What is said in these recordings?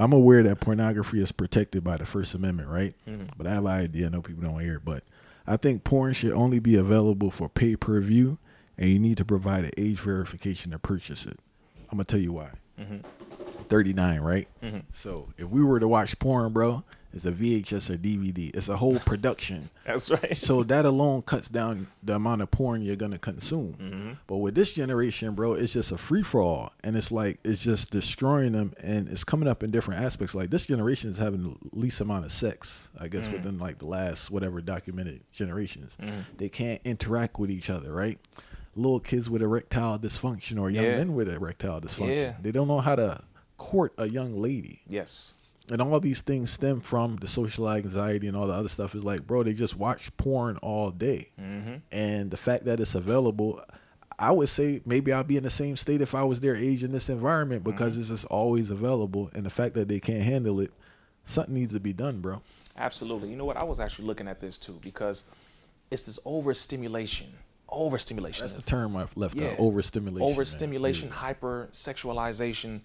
I'm aware that pornography is protected by the First Amendment, right? But I have an idea. I know people don't hear it, but I think porn should only be available for pay-per-view, and you need to provide an age verification to purchase it. I'm going to tell you why. 39, right? So if we were to watch porn, bro, it's a VHS or DVD. It's a whole production. That's right. So that alone cuts down the amount of porn you're going to consume. But with this generation, bro, it's just a free-for-all. And it's like, it's just destroying them. And it's coming up in different aspects. Like this generation is having the least amount of sex, I guess, within like the last whatever documented generations. They can't interact with each other, right? Little kids with erectile dysfunction or young men with erectile dysfunction. They don't know how to court a young lady. Yes. And all these things stem from the social anxiety and all the other stuff. Is like, bro, they just watch porn all day. And the fact that it's available, I would say maybe I'll be in the same state if I was their age in this environment, because it's just always available. And the fact that they can't handle it, something needs to be done, bro. Absolutely. You know what? I was actually looking at this too, because it's this overstimulation. That's the term I've left out. Overstimulation. Overstimulation, hypersexualization,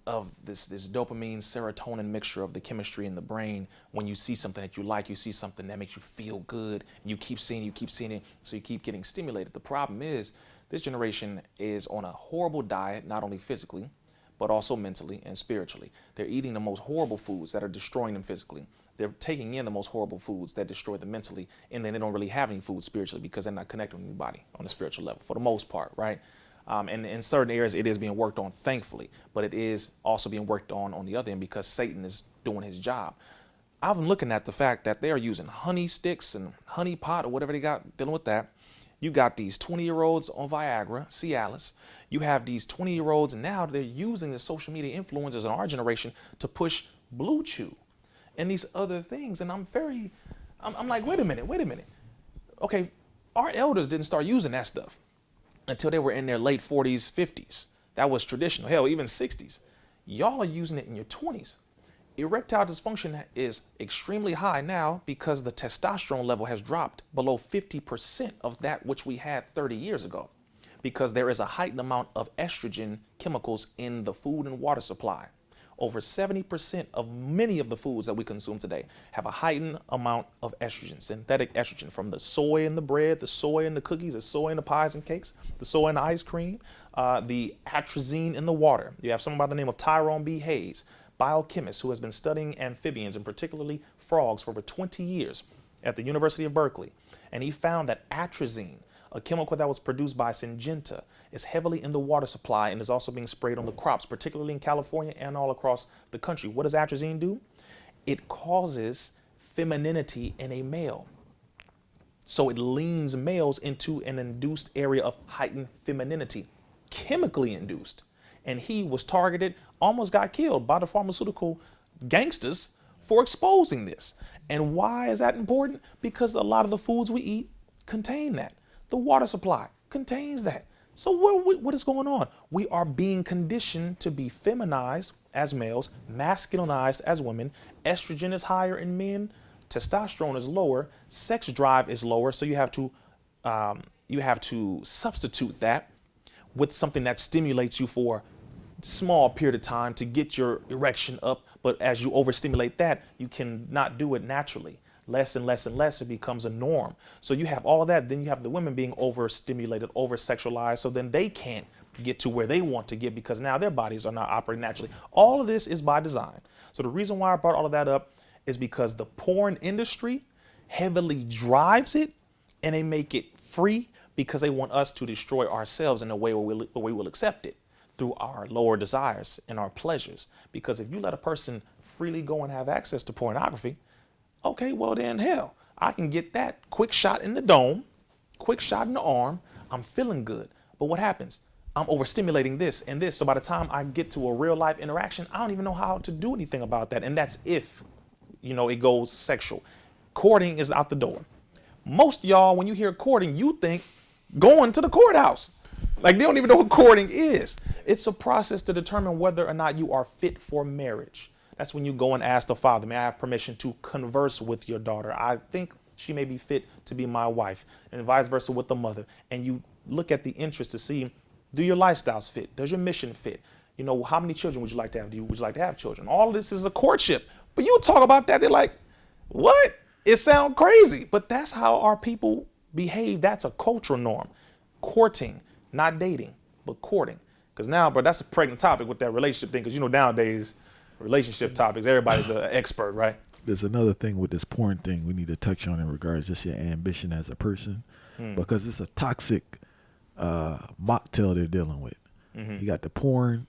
of this dopamine serotonin mixture of the chemistry in the brain. When you see something that you like, you see something that makes you feel good, and you keep seeing it, so you keep getting stimulated. The problem is this generation is on a horrible diet, not only physically, but also mentally and spiritually. They're eating the most horrible foods that are destroying them physically. They're taking in the most horrible foods that destroy them mentally, and then they don't really have any food spiritually because they're not connected with anybody on a spiritual level for the most part, right? And in certain areas, it is being worked on, thankfully, but it is also being worked on the other end, because Satan is doing his job. I've been looking at the fact that they are using honey sticks and honey pot or whatever they got dealing with that. You got these 20-year-olds on Viagra, Cialis. You have these 20-year-olds, and now they're using the social media influencers in our generation to push Blue Chew and these other things. And I'm like, wait a minute. Okay, our elders didn't start using that stuff until they were in their late 40s, 50s. That was traditional, hell, even 60s. Y'all are using it in your 20s. Erectile dysfunction is extremely high now because the testosterone level has dropped below 50% of that which we had 30 years ago, because there is a heightened amount of estrogen chemicals in the food and water supply. Over 70% of many of the foods that we consume today have a heightened amount of estrogen, synthetic estrogen, from the soy in the bread, the soy in the cookies, the soy in the pies and cakes, the soy in the ice cream, the atrazine in the water. You have someone by the name of Tyrone B. Hayes, biochemist who has been studying amphibians and particularly frogs for over 20 years at the University of Berkeley. And he found that atrazine, a chemical that was produced by Syngenta, is heavily in the water supply and is also being sprayed on the crops, particularly in California and all across the country. What does atrazine do? It causes femininity in a male. So it leans males into an induced area of heightened femininity, chemically induced. And he was targeted, almost got killed by the pharmaceutical gangsters for exposing this. And why is that important? Because a lot of the foods we eat contain that. The water supply contains that. So what is going on? We are being conditioned to be feminized as males, masculinized as women. Estrogen is higher in men. Testosterone is lower. Sex drive is lower. So you have to substitute that with something that stimulates you for a small period of time to get your erection up. But as you overstimulate that, you cannot do it naturally. Less and less and less, it becomes a norm. So you have all of that. Then you have the women being overstimulated, over-sexualized. So then they can't get to where they want to get because now their bodies are not operating naturally. All of this is by design. So the reason why I brought all of that up is because the porn industry heavily drives it, and they make it free because they want us to destroy ourselves in a way where we will accept it through our lower desires and our pleasures. Because if you let a person freely go and have access to pornography, okay, well then, hell, I can get that quick shot in the dome, quick shot in the arm. I'm feeling good. But what happens? I'm overstimulating this and this. So by the time I get to a real life interaction, I don't even know how to do anything about that. And that's if, it goes sexual. Courting is out the door. Most of y'all, when you hear courting, you think going to the courthouse. Like they don't even know what courting is. It's a process to determine whether or not you are fit for marriage. That's when you go and ask the father, may I have permission to converse with your daughter? I think she may be fit to be my wife, and vice versa with the mother. And you look at the interest to see, Do your lifestyles fit? Does your mission fit? You know, how many children would you like to have? Would you like to have children? All of this is a courtship. But you talk about that, they're like, what? It sounds crazy. But that's how our people behave. That's a cultural norm. Courting, not dating, but courting. Because now, bro, that's a pregnant topic with that relationship thing. Because, you know, nowadays, relationship topics, everybody's an expert, right? There's another thing with this porn thing we need to touch on in regards to just your ambition as a person. Because it's a toxic mocktail they're dealing with. You got the porn,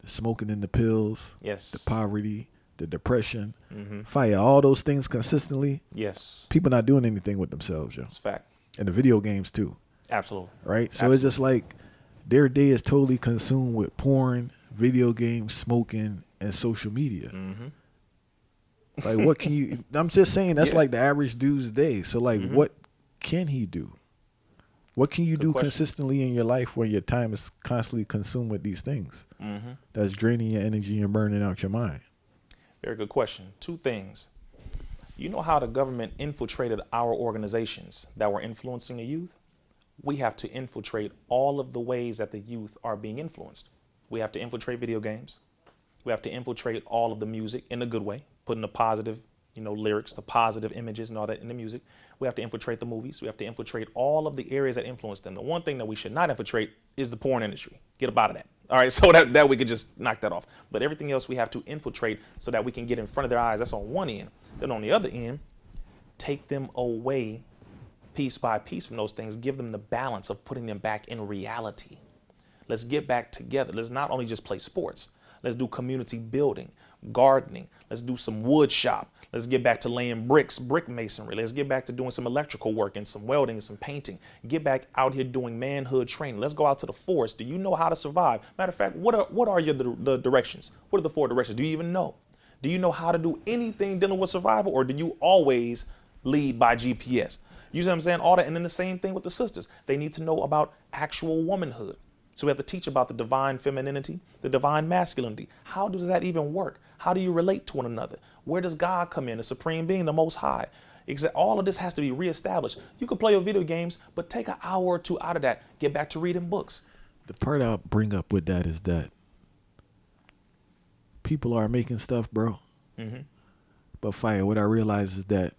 the smoking in the pills, Yes. the poverty, the depression, fire, all those things consistently. Yes. People not doing anything with themselves, yo. That's a fact. And the video games too. Absolutely. Right? So it's just like their day is totally consumed with porn, video games, smoking, and social media. Like, what can you, I'm just saying that's like the average dude's day. So like, what can he do? What can you do consistently in your life when your time is constantly consumed with these things that's draining your energy and burning out your mind? Very good question. Two things. You know how the government infiltrated our organizations that were influencing the youth? We have to infiltrate all of the ways that the youth are being influenced. We have to infiltrate video games. We have to infiltrate all of the music in a good way, putting the positive, you know, lyrics, the positive images and all that in the music. We have to infiltrate the movies. We have to infiltrate all of the areas that influence them. The one thing that we should not infiltrate is the porn industry. Get up out of that. All right, so that we could just knock that off. But everything else we have to infiltrate so that we can get in front of their eyes. That's on one end. Then on the other end, take them away piece by piece from those things. Give them the balance of putting them back in reality. Let's get back together. Let's not only just play sports. Let's do community building, gardening. Let's do some wood shop. Let's get back to laying bricks, brick masonry. Let's get back to doing some electrical work and some welding and some painting. Get back out here doing manhood training. Let's go out to the forest. Do you know how to survive? Matter of fact, what are the directions? What are the 4 directions? Do you even know? Do you know how to do anything dealing with survival, or do you always lead by GPS? You see what I'm saying? All that. And then the same thing with the sisters. They need to know about actual womanhood. So we have to teach about the divine femininity, the divine masculinity. How does that even work? How do you relate to one another? Where does God come in, the supreme being, the most high? All of this has to be reestablished. You can play your video games, but take an hour or two out of that. Get back to reading books. The part I'll bring up with that is that people are making stuff, bro. But fire, what I realize is that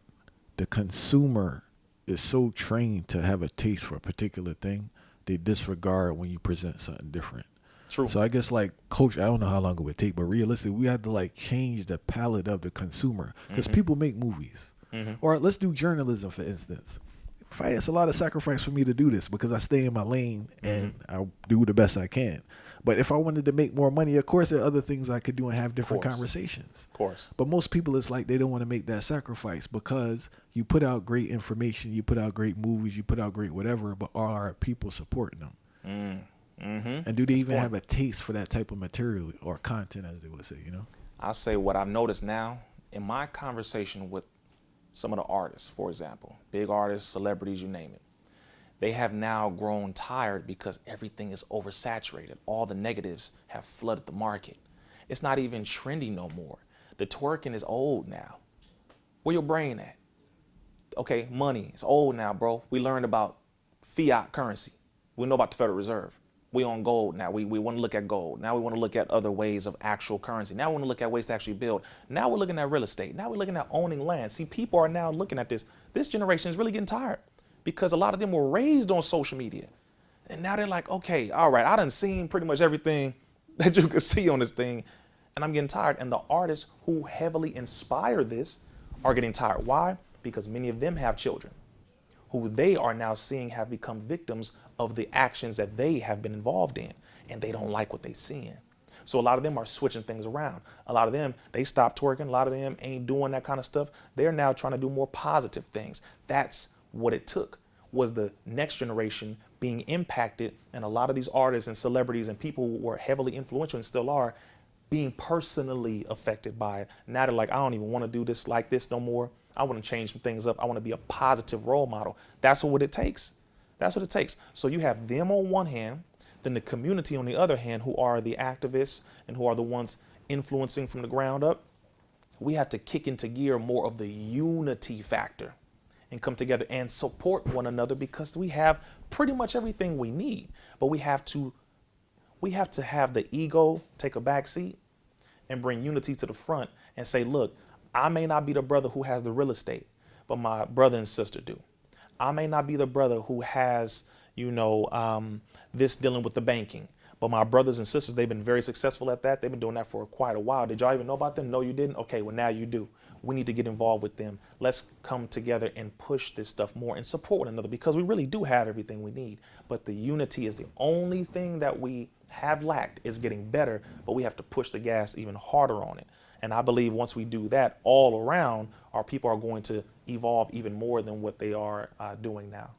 the consumer is so trained to have a taste for a particular thing, they disregard when you present something different. True. So I guess like coach, I don't know how long it would take, but realistically, we have to like change the palette of the consumer because people make movies. Or let's do journalism, for instance. It's a lot of sacrifice for me to do this because I stay in my lane and I do the best I can. But if I wanted to make more money, of course, there are other things I could do and have different conversations. Of course. But most people, it's like they don't want to make that sacrifice because you put out great information, you put out great movies, you put out great whatever, but are people supporting them? And do they even have a taste for that type of material or content, as they would say, you know? I'll say what I've noticed now in my conversation with some of the artists, for example, big artists, celebrities, you name it. They have now grown tired because everything is oversaturated. All the negatives have flooded the market. It's not even trendy no more. The twerking is old now. Where your brain at? Okay, money is old now, bro. We learned about fiat currency. We know about the Federal Reserve. We on gold now. We want to look at gold. Now we want to look at other ways of actual currency. Now we want to look at ways to actually build. Now we're looking at real estate. Now we're looking at owning land. See, people are now looking at this. This generation is really getting tired because a lot of them were raised on social media. And now they're like, okay, all right, I done seen pretty much everything that you could see on this thing, and I'm getting tired. And the artists who heavily inspire this are getting tired. Why? Because many of them have children who they are now seeing have become victims of the actions that they have been involved in, and they don't like what they're seeing. So a lot of them are switching things around. A lot of them, they stopped twerking. A lot of them ain't doing that kind of stuff. They're now trying to do more positive things. That's what it took, was the next generation being impacted, and a lot of these artists and celebrities and people who were heavily influential and still are being personally affected by it. Now they're like, I don't even want to do this like this no more. I want to change some things up. I want to be a positive role model. That's what it takes. That's what it takes. So you have them on one hand, then the community on the other hand, who are the activists and who are the ones influencing from the ground up. We have to kick into gear more of the unity factor and come together and support one another because we have pretty much everything we need, but we have to We have to have the ego take a back seat and bring unity to the front and say, look, I may not be the brother who has the real estate, but my brother and sister do. I may not be the brother who has, this dealing with the banking, but my brothers and sisters, they've been very successful at that. They've been doing that for quite a while. Did y'all even know about them? No, you didn't? Okay, well, now you do. We need to get involved with them. Let's come together and push this stuff more and support one another, because we really do have everything we need. But the unity is the only thing that we have lacked. Is getting better, but we have to push the gas even harder on it. And I believe once we do that all around, our people are going to evolve even more than what they are doing now.